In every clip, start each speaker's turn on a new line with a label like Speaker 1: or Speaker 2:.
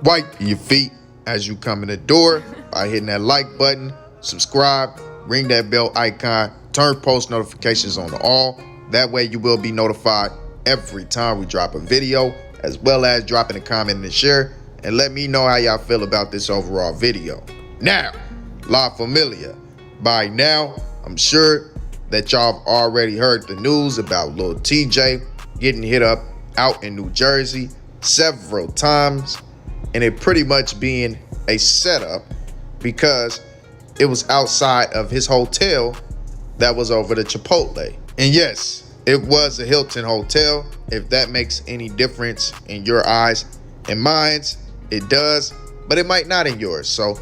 Speaker 1: Wipe your feet as you come in the door by hitting that like button, subscribe, ring that bell icon, turn post notifications on to all. That way you will be notified every time we drop a video, as well as dropping a comment and share, and let me know how y'all feel about this overall video. Now, La Familia, by now, I'm sure that y'all have already heard the news about Lil TJay getting hit up out in New Jersey several times, and it pretty much being a setup because it was outside of his hotel that was over the Chipotle. And yes, it was a Hilton hotel. If that makes any difference in your eyes and minds, it does, but it might not in yours. So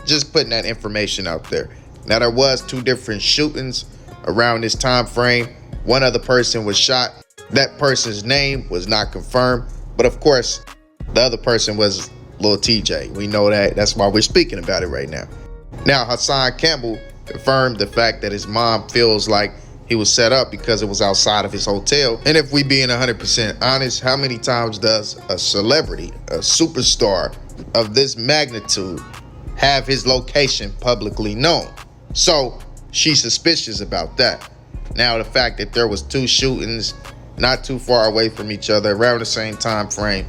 Speaker 1: just putting that information out there. Now, there was 2 different shootings around this time frame. One other person was shot. That person's name was not confirmed, but of course, the other person was Lil TJay. We know that. That's why we're speaking about it right now. Now, Hassan Campbell confirmed the fact that his mom feels like he was set up because it was outside of his hotel. And if we being 100% honest, how many times does a celebrity, a superstar of this magnitude, have his location publicly known? So she's suspicious about that. Now, the fact that there was 2 shootings not too far away from each other around the same time frame,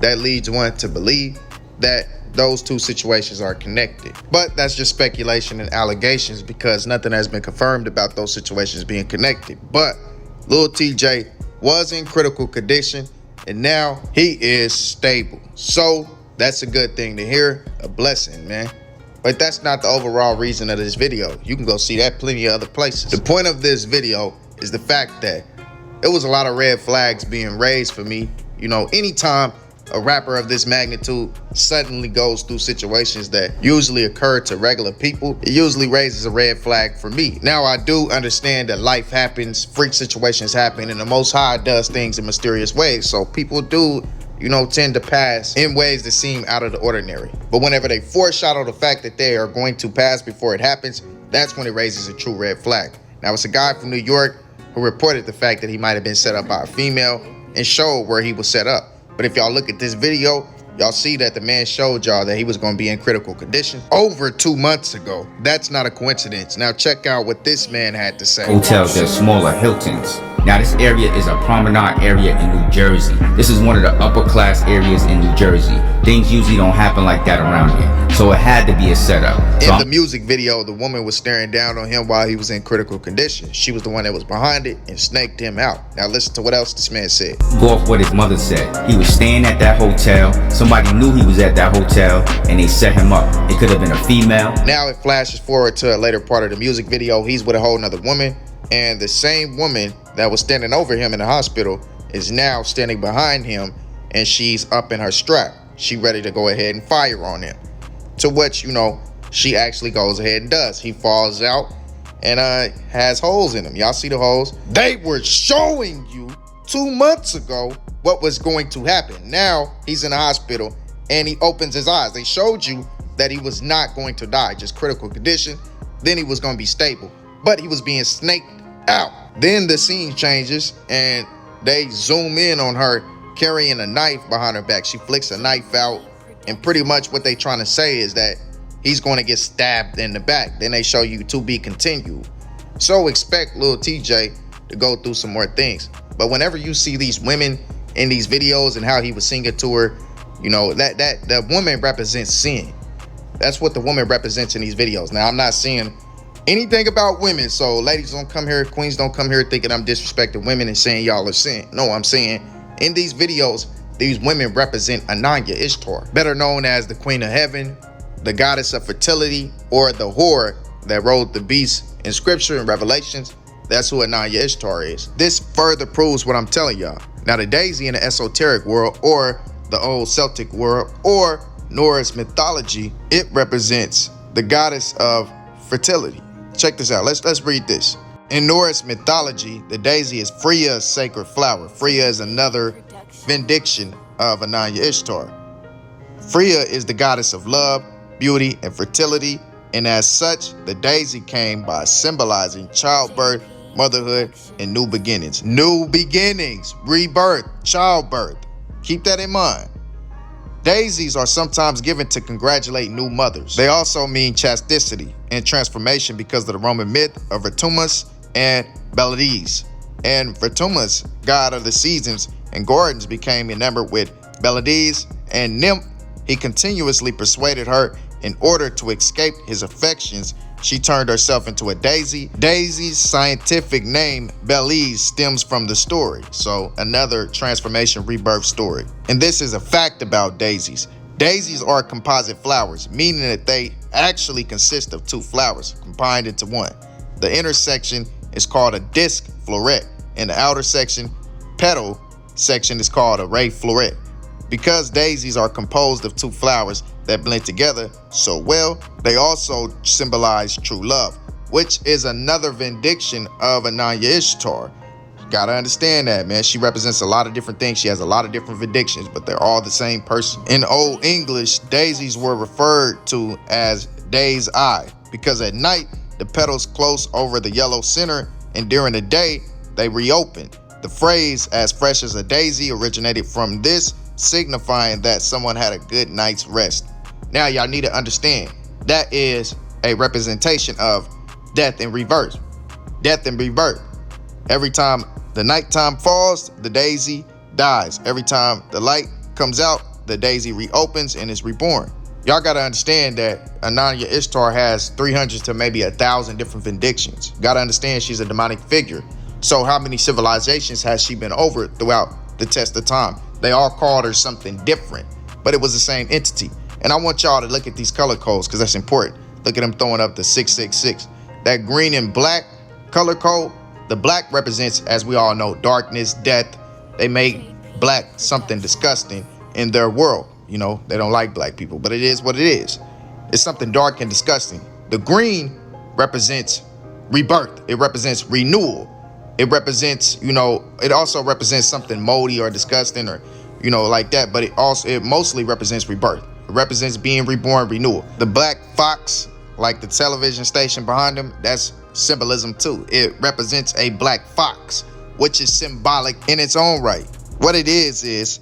Speaker 1: that leads one to believe that those 2 situations are connected. But that's just speculation and allegations because nothing has been confirmed about those situations being connected. But Lil TJay was in critical condition and now he is stable. So that's a good thing to hear, a blessing, man. But that's not the overall reason of this video. You can go see that plenty of other places. The point of this video is the fact that it was a lot of red flags being raised for me. You know, anytime a rapper of this magnitude suddenly goes through situations that usually occur to regular people, it usually raises a red flag for me. Now, I do understand that life happens, freak situations happen, and the Most High does things in mysterious ways. So people do, you know, tend to pass in ways that seem out of the ordinary. But whenever they foreshadow the fact that they are going to pass before it happens, that's when it raises a true red flag. Now, it's a guy from New York who reported the fact that he might have been set up by a female and showed where he was set up. But if y'all look at this video, y'all see that the man showed y'all that he was going to be in critical condition over 2 months ago. That's not a coincidence. Now check out what this man had to say.
Speaker 2: Hotels, they're smaller Hiltons. Now this area is a promenade area in New Jersey. This is one of the upper class areas in New Jersey. Things usually don't happen like that around here. So it had to be a setup.
Speaker 1: In the music video, the woman was staring down on him while he was in critical condition. She was the one that was behind it and snaked him out. Now listen to what else this man said.
Speaker 2: Go off what his mother said. He was staying at that hotel. Somebody knew he was at that hotel and they set him up. It could have been a female.
Speaker 1: Now it flashes forward to a later part of the music video. He's with a whole nother woman, and the same woman that was standing over him in the hospital is now standing behind him, and she's up in her strap. She ready to go ahead and fire on him. To which, you know, she actually goes ahead and does. He falls out and has holes in him. Y'all see the holes? They were showing you 2 months ago what was going to happen. Now he's in the hospital and he opens his eyes. They showed you that he was not going to die, just critical condition. Then he was going to be stable, but he was being snaked out. Then the scene changes and they zoom in on her carrying a knife behind her back. She flicks a knife out, and pretty much what they trying to say is that he's going to get stabbed in the back. Then they show you to be continued. So expect Lil TJay to go through some more things. But whenever you see these women in these videos and how he was singing to her, you know, that the woman represents sin. That's what the woman represents in these videos. Now, I'm not saying anything about women, so ladies don't come here, queens don't come here thinking I'm disrespecting women and saying y'all are sin. No, I'm saying in these videos, these women represent Ananya Ishtar, better known as the Queen of Heaven, the goddess of fertility, or the whore that rode the beast in scripture and Revelations. That's who Ananya Ishtar is. This further proves what I'm telling y'all. Now, the daisy in the esoteric world, or the old Celtic world, or Norse mythology, it represents the goddess of fertility. Check this out. Let's read this. In Norse mythology, the daisy is Freya's sacred flower. Freya is another vindication of Ananya Ishtar. Freya is the goddess of love, beauty, and fertility, and as such, the daisy came by symbolizing childbirth, motherhood, and new beginnings. New beginnings, rebirth, childbirth. Keep that in mind. Daisies are sometimes given to congratulate new mothers. They also mean chastity and transformation because of the Roman myth of Vertumnus and Belides. And Vertumnus, god of the seasons and gardens, became enamored with Belides and nymph. He continuously persuaded her in order to escape his affections. She turned herself into a daisy. Daisy's scientific name, Belize, stems from the story. So another transformation rebirth story. And this is a fact about daisies. Daisies are composite flowers, meaning that they actually consist of two flowers combined into one. The intersection is called a disc floret, and the outer section, petal section, is called a ray floret. Because daisies are composed of two flowers that blend together so well, they also symbolize true love, which is another vindication of Ananya Ishtar. You gotta understand that, man. She represents a lot of different things. She has a lot of different vindictions, but they're all the same person. In Old English, daisies were referred to as day's eye because at night, the petals close over the yellow center, and during the day, they reopen. The phrase "as fresh as a daisy" originated from this, signifying that someone had a good night's rest. Now y'all need to understand that is a representation of death in reverse. Death in rebirth. Every time the nighttime falls, the daisy dies. Every time the light comes out, the daisy reopens and is reborn. Y'all gotta understand that Ananya Ishtar has 300 to maybe 1,000 different vindictions. Gotta understand she's a demonic figure. So how many civilizations has she been over throughout the test of time? They all called her something different, but it was the same entity. And I want y'all to look at these color codes because that's important. Look at them throwing up the 666. That green and black color code, the black represents, as we all know, darkness, death. They made black something disgusting in their world. You know, they don't like black people, but it is what it is. It's something dark and disgusting. The green represents rebirth. It represents renewal. It represents, it also represents something moldy or disgusting or, like that. But it mostly represents rebirth. It represents being reborn, renewal. The black fox, like the television station behind them, that's symbolism too. It represents a black fox, which is symbolic in its own right. What it is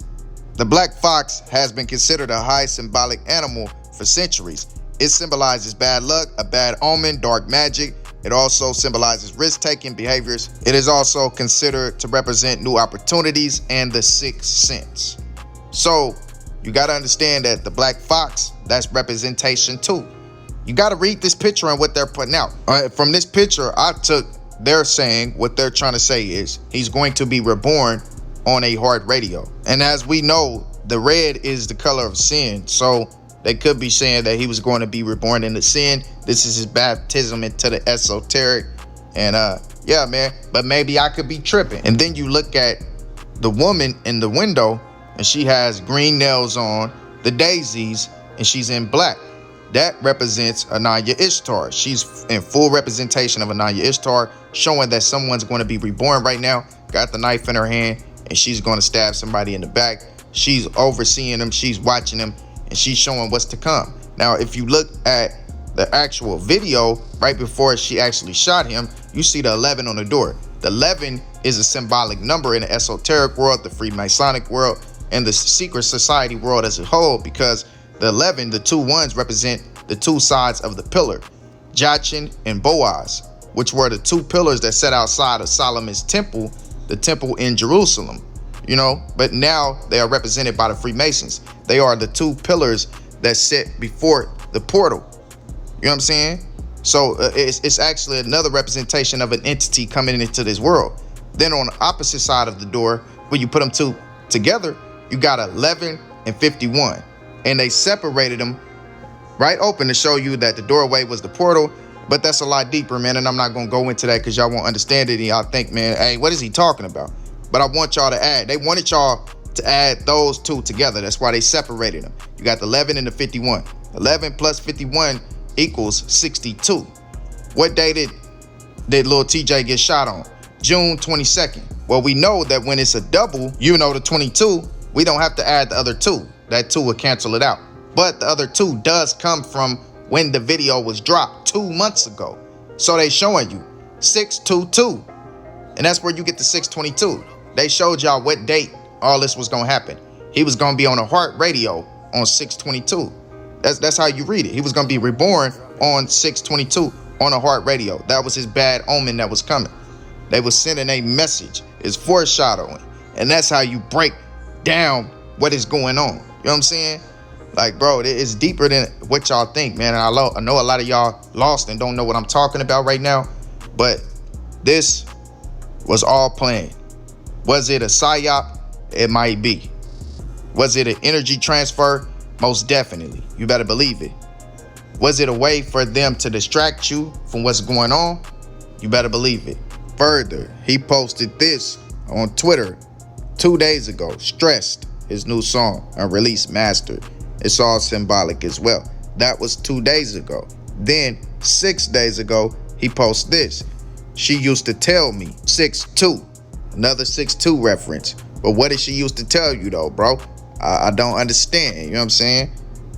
Speaker 1: the black fox has been considered a high symbolic animal for centuries. It symbolizes bad luck, a bad omen, dark magic. It also symbolizes risk-taking behaviors. It is also considered to represent new opportunities and the sixth sense. So you got to understand that the black fox, that's representation too. You got to read this picture and what they're putting out. From this picture, they're saying what they're trying to say is he's going to be reborn on a heart radio. And as we know, the red is the color of sin. So they could be saying that he was going to be reborn into sin. This is his baptism into the esoteric. And yeah, man, but maybe I could be tripping. And then you look at the woman in the window and she has green nails on, the daisies, and she's in black. That represents Ananya Ishtar. She's in full representation of Ananya Ishtar, showing that someone's going to be reborn right now. Got the knife in her hand and she's going to stab somebody in the back. She's overseeing them. She's watching them. And she's showing what's to come. Now, if you look at the actual video right before she actually shot him, you see the 11 on the door. The 11 is a symbolic number in the esoteric world, the Freemasonic world, and the secret society world as a whole, because the 11, the two ones, represent the two sides of the pillar, Jachin and Boaz, which were the two pillars that sat outside of Solomon's temple, the temple in Jerusalem. But now they are represented by the Freemasons. They are the two pillars that sit before the portal. You know what I'm saying? So it's actually another representation of an entity coming into this world. Then on the opposite side of the door, when you put them two together, you got 11 and 51. And they separated them right open to show you that the doorway was the portal. But that's a lot deeper, man. And I'm not going to go into that because y'all won't understand it. And y'all think, man, hey, what is he talking about? But I want y'all to add. They wanted y'all to add those two together. That's why they separated them. You got the 11 and the 51. 11 plus 51 equals 62. What day did Lil TJay get shot on? June 22nd. Well, we know that when it's a double, the 22, we don't have to add the other two. That two will cancel it out. But the other two does come from when the video was dropped 2 months ago. So they showing you 622. And that's where you get the 622. They showed y'all what date all this was going to happen. He was going to be on a heart radio on 6/22. That's how you read it. He was gonna be reborn on 6/22 on a heart radio. That was his bad omen that was coming. They was sending a message. It's foreshadowing. And that's how you break down what is going on. You know what I'm saying? Like, bro, it's deeper than what y'all think, man. And I know a lot of y'all lost and don't know what I'm talking about right now. But this was all planned. Was it a psyop? It might be. Was it an energy transfer? Most definitely. You better believe it. Was it a way for them to distract you from what's going on? You better believe it. Further, he posted this on Twitter 2 days ago. Stressed, his new song, unreleased, mastered. It's all symbolic as well. That was 2 days ago. Then 6 days ago, he posted this. She used to tell me 6'2", another 6'2" reference. But what did she used to tell you though, bro? I don't understand. You know what I'm saying?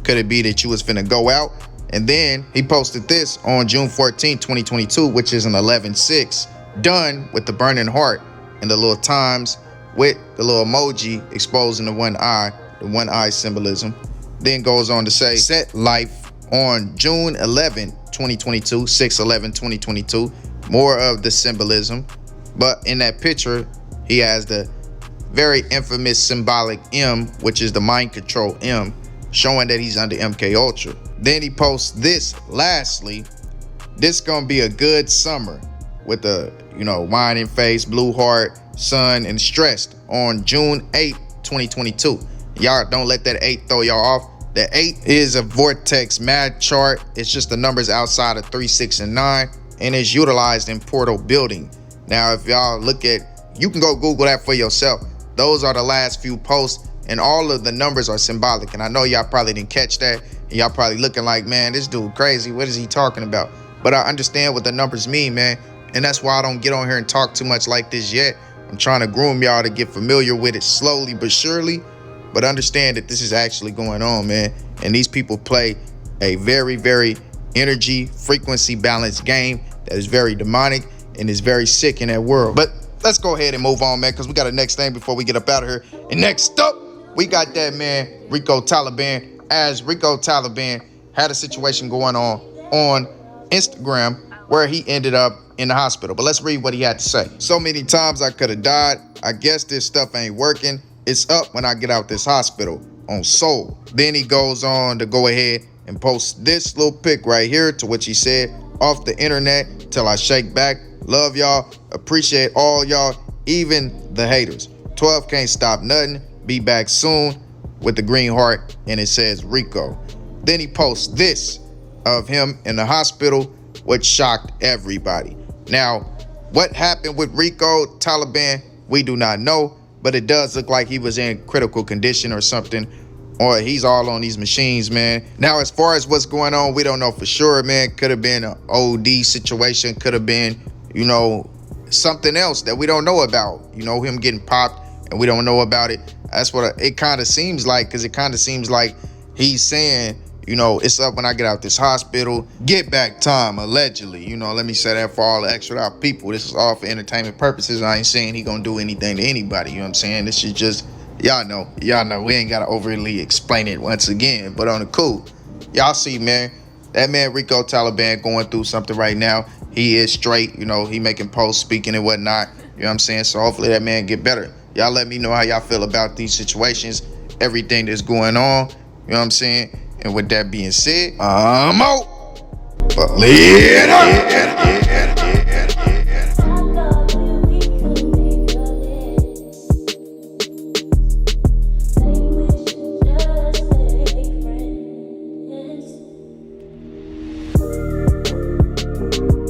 Speaker 1: Could it be that you was finna go out? And then he posted this on June 14, 2022, which is an 11/6, done with the burning heart and the little times with the little emoji exposing the one eye symbolism. Then goes on to say, set life on June 11, 2022, 6/11/2022. More of the symbolism. But in that picture, he has the very infamous symbolic M, which is the mind control M, showing that he's under MK Ultra. Then he posts this, lastly, this gonna be a good summer with the, whining face, blue heart, sun, and stressed on June 8, 2022. Y'all don't let that 8 throw y'all off. The 8 is a vortex mad chart. It's just the numbers outside of 3, 6, and 9, and is utilized in portal building. Now, if y'all look at, you can go Google that for yourself. Those are the last few posts, and all of the numbers are symbolic. And I know y'all probably didn't catch that. And y'all probably looking like, man, this dude crazy. What is he talking about? But I understand what the numbers mean, man. And that's why I don't get on here and talk too much like this yet. I'm trying to groom y'all to get familiar with it slowly but surely. But understand that this is actually going on, man. And these people play a very, very energy, frequency balanced game that is very demonic and is very sick in that world. But let's go ahead and move on, man, because we got a next thing before we get up out of here. And next up, we got that man, Rico Taliban. As Rico Taliban had a situation going on Instagram where he ended up in the hospital. But let's read what he had to say. So many times I could have died. I guess this stuff ain't working. It's up when I get out this hospital on Soul. Then he goes on to go ahead and post this little pic right here, to which he said, off the internet till I shake back. Love y'all. Appreciate all y'all, even the haters. 12 can't stop nothing. Be back soon with the green heart. And it says Rico. Then he posts this of him in the hospital, which shocked everybody. Now, what happened with Rico Taliban, we do not know, but it does look like he was in critical condition or something, or he's all on these machines, man. Now, as far as what's going on, we don't know for sure, man. Could have been an OD situation, could have been, something else that we don't know about, him getting popped and we don't know about it. That's what it kind of seems like, because it kind of seems like he's saying, it's up when I get out this hospital. Get back time, allegedly. Let me say that for all the extra out people. This is all for entertainment purposes. I ain't saying he gonna do anything to anybody. You know what I'm saying? This is just, y'all know. We ain't gotta overly explain it once again. But on the cool, y'all see, man, that man Rico Taliban going through something right now. He is straight. He making posts, speaking and whatnot. You know what I'm saying? So hopefully that man get better. Y'all let me know how y'all feel about these situations, everything that's going on. You know what I'm saying? And with that being said, I'm out. Later.